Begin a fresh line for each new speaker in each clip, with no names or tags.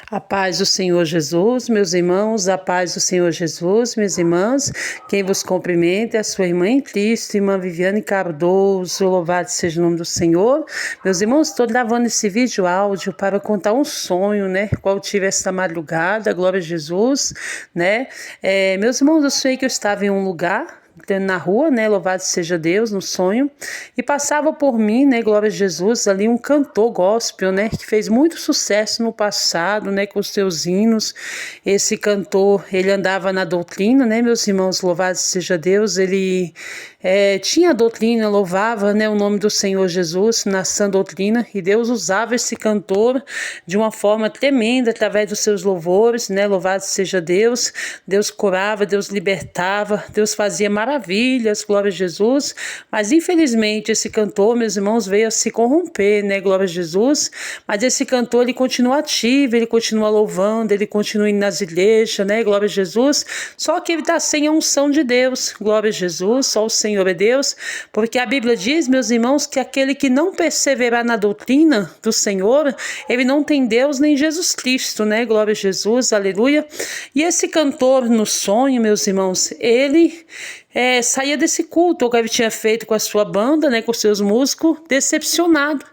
A paz do Senhor Jesus, meus irmãos, a paz do Senhor Jesus, minhas irmãs. Quem vos cumprimenta é a sua irmã em Cristo, irmã Viviane Cardoso. Louvado seja o nome do Senhor. Meus irmãos, estou gravando esse vídeo áudio para contar um sonho, qual tive esta madrugada, glória a Jesus, meus irmãos, eu sei que eu estava em um lugar, na rua, louvado seja Deus, no sonho, e passava por mim, glória a Jesus, ali um cantor gospel, que fez muito sucesso no passado, com os seus hinos. Esse cantor, ele andava na doutrina, meus irmãos, louvado seja Deus, ele tinha a doutrina, louvava, o nome do Senhor Jesus na sã doutrina, e Deus usava esse cantor de uma forma tremenda, através dos seus louvores, louvado seja Deus. Deus curava, Deus libertava, Deus fazia maravilhas, glória a Jesus, mas infelizmente esse cantor, meus irmãos, veio a se corromper, glória a Jesus, mas esse cantor, ele continua ativo, ele continua louvando, ele continua indo nas igrejas, glória a Jesus, só que ele está sem a unção de Deus, glória a Jesus, só o Senhor é Deus, porque a Bíblia diz, meus irmãos, que aquele que não perseverar na doutrina do Senhor, ele não tem Deus nem Jesus Cristo, glória a Jesus, aleluia. E esse cantor no sonho, meus irmãos, ele saía desse culto que ele tinha feito com a sua banda, com seus músicos, decepcionado,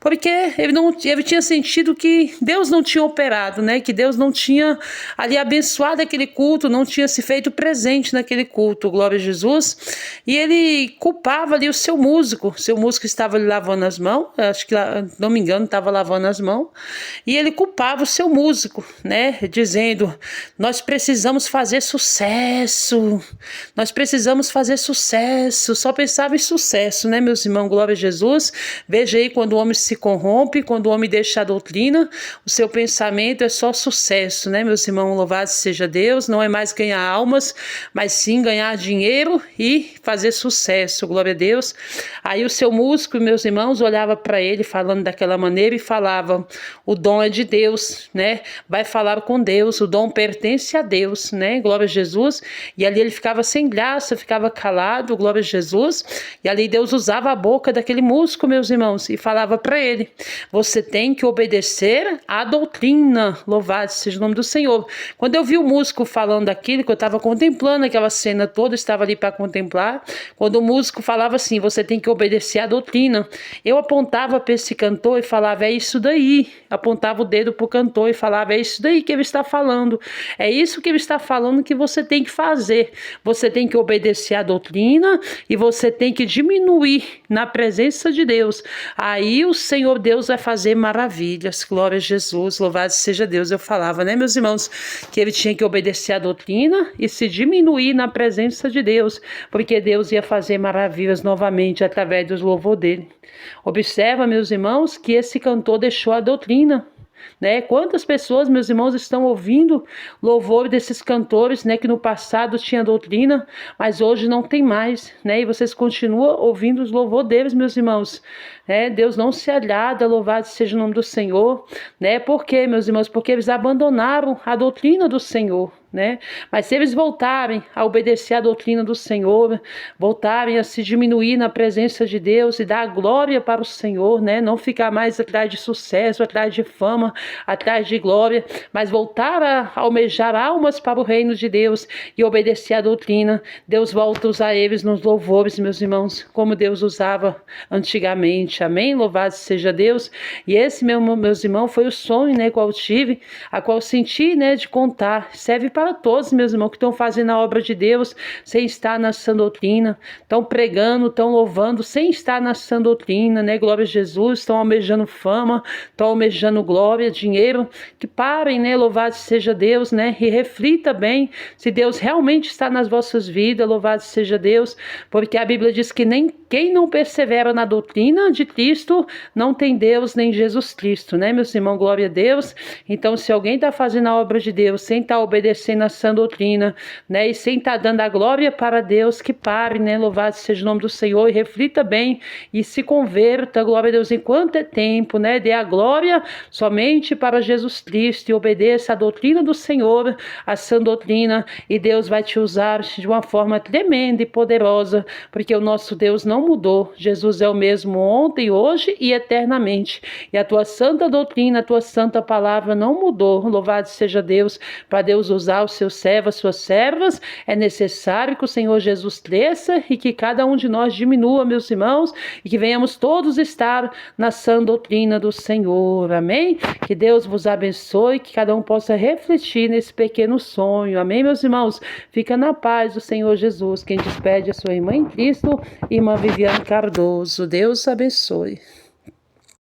porque ele tinha sentido que Deus não tinha operado, que Deus não tinha ali abençoado aquele culto, não tinha se feito presente naquele culto, glória a Jesus, e ele culpava ali o seu músico estava ali lavando as mãos, acho que, não me engano, estava lavando as mãos, e ele culpava o seu músico, dizendo, nós precisamos fazer sucesso, só pensava em sucesso, meus irmãos, glória a Jesus. Veja aí, quando o homem se corrompe, quando o homem deixa a doutrina, o seu pensamento é só sucesso, meus irmãos, louvado seja Deus, não é mais ganhar almas, mas sim ganhar dinheiro e fazer sucesso, glória a Deus. Aí o seu músico, meus irmãos, olhava para ele falando daquela maneira e falava, o dom é de Deus, vai falar com Deus, o dom pertence a Deus, glória a Jesus. E ali ele ficava sem graça, ficava calado, glória a Jesus, e ali Deus usava a boca daquele músico, meus irmãos, e falava para ele, você tem que obedecer à doutrina, louvado seja o nome do Senhor. Quando eu vi o músico falando aquilo, que eu estava contemplando aquela cena toda, estava ali para contemplar, quando o músico falava assim, você tem que obedecer à doutrina, eu apontava para esse cantor e falava, é isso daí, apontava o dedo para o cantor e falava, é isso daí que ele está falando, é isso que ele está falando que você tem que fazer, você tem que obedecer à doutrina e você tem que diminuir na presença de Deus, aí o Senhor Deus vai fazer maravilhas, glória a Jesus, louvado seja Deus. Eu falava, meus irmãos, que ele tinha que obedecer à doutrina e se diminuir na presença de Deus, porque Deus ia fazer maravilhas novamente através dos louvores dele. Observa, meus irmãos, que esse cantor deixou a doutrina. Quantas pessoas, meus irmãos, estão ouvindo louvor desses cantores, que no passado tinha doutrina, mas hoje não tem mais, e vocês continuam ouvindo os louvores deles, meus irmãos, Deus não se agrada, louvado seja o nome do Senhor, por quê, meus irmãos? Porque eles abandonaram a doutrina do Senhor, mas se eles voltarem a obedecer à doutrina do Senhor, voltarem a se diminuir na presença de Deus e dar glória para o Senhor, não ficar mais atrás de sucesso, atrás de fama, atrás de glória, mas voltar a almejar almas para o reino de Deus e obedecer à doutrina, Deus volta a usar eles nos louvores, meus irmãos, como Deus usava antigamente, amém? Louvado seja Deus. E esse, meus irmãos, foi o sonho, qual eu tive, a qual eu senti, de contar, serve para todos, meus irmãos, que estão fazendo a obra de Deus sem estar na sã doutrina, estão pregando, estão louvando sem estar na sã doutrina, glória a Jesus, estão almejando fama, estão almejando glória, dinheiro, que parem, louvado seja Deus, e reflita bem se Deus realmente está nas vossas vidas, louvado seja Deus, porque a Bíblia diz que nem quem não persevera na doutrina de Cristo não tem Deus nem Jesus Cristo, meus irmãos, glória a Deus. Então, se alguém está fazendo a obra de Deus sem estar obedecendo crescer na sã doutrina, né? E sem estar dando a glória para Deus, que pare, né? Louvado seja o nome do Senhor, e reflita bem e se converta, glória a Deus, enquanto é tempo, né? Dê a glória somente para Jesus Cristo e obedeça a doutrina do Senhor, a sã doutrina, e Deus vai te usar de uma forma tremenda e poderosa, porque o nosso Deus não mudou. Jesus é o mesmo ontem, hoje e eternamente. E a tua santa doutrina, a tua santa palavra não mudou. Louvado seja Deus. Para Deus usar os seus servos, as suas servas, é necessário que o Senhor Jesus cresça e que cada um de nós diminua, meus irmãos, e que venhamos todos estar na sã doutrina do Senhor. Amém? Que Deus vos abençoe, que cada um possa refletir nesse pequeno sonho. Amém, meus irmãos? Fica na paz do Senhor Jesus. Quem despede é a sua irmã em Cristo, irmã Viviane Cardoso. Deus abençoe.